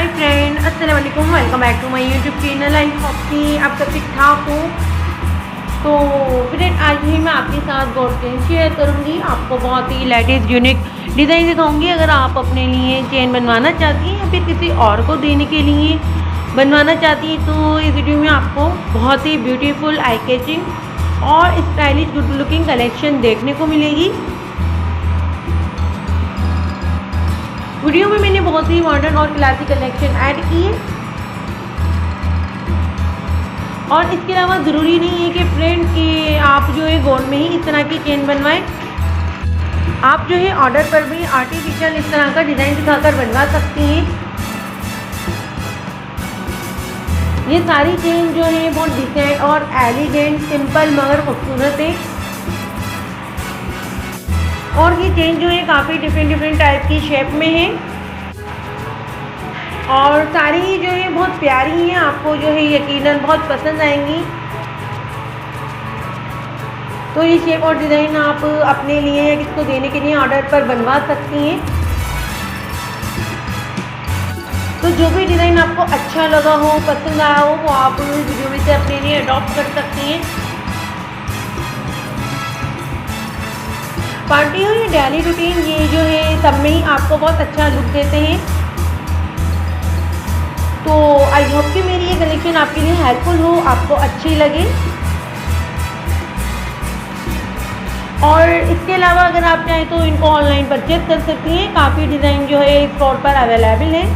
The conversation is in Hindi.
हाय फ्रेंड, अस्सलाम वालेकुम। Welcome back to my YouTube channel. I hope कि आप सब ठीक ठाक हो। तो फ्रेंड, आज ही मैं आपके साथ गोल्ड चेन शेयर करूंगी। आपको बहुत ही लेटेस्ट यूनिक डिज़ाइन दिखाऊंगी। अगर आप अपने लिए चेन बनवाना चाहती हैं या फिर किसी और को देने के लिए बनवाना चाहती हैं तो इस वीडियो में आपको बहुत ही ब्यूटीफुल, आई कैचिंग और स्टाइलिश गुड लुकिंग कलेक्शन देखने को मिलेगी। वीडियो में मैंने बहुत ही मॉडर्न और क्लासिक कलेक्शन ऐड की है। और इसके अलावा ज़रूरी नहीं है कि फ्रेंड कि आप जो है गोल्ड में ही इस तरह की चेन बनवाएं। आप जो है ऑर्डर पर भी आर्टिफिशियल इस तरह का डिज़ाइन दिखाकर बनवा सकती हैं। ये सारी चेन जो है बहुत डिसेंट और एलिगेंट, सिंपल मगर खूबसूरत है। और ये चेन जो है काफ़ी डिफरेंट टाइप की शेप में है और सारी जो है बहुत प्यारी हैं। आपको जो है यकीनन बहुत पसंद आएंगी। तो ये शेप और डिज़ाइन आप अपने लिए या किसको देने के लिए ऑर्डर पर बनवा सकती हैं। तो जो भी डिज़ाइन आपको अच्छा लगा हो, पसंद आया हो, वो आप इस वीडियो में से अपने लिए अडॉप्ट कर सकती हैं। पार्टी हो या डेली रूटीन, ये जो है सब में ही आपको बहुत अच्छा लुक देते हैं। तो आई होप कि मेरी ये कलेक्शन आपके लिए हेल्पफुल हो, आपको अच्छी लगे। और इसके अलावा अगर आप चाहें तो इनको ऑनलाइन परचेज कर सकती हैं। काफ़ी डिज़ाइन जो है इस स्टोर पर अवेलेबल है।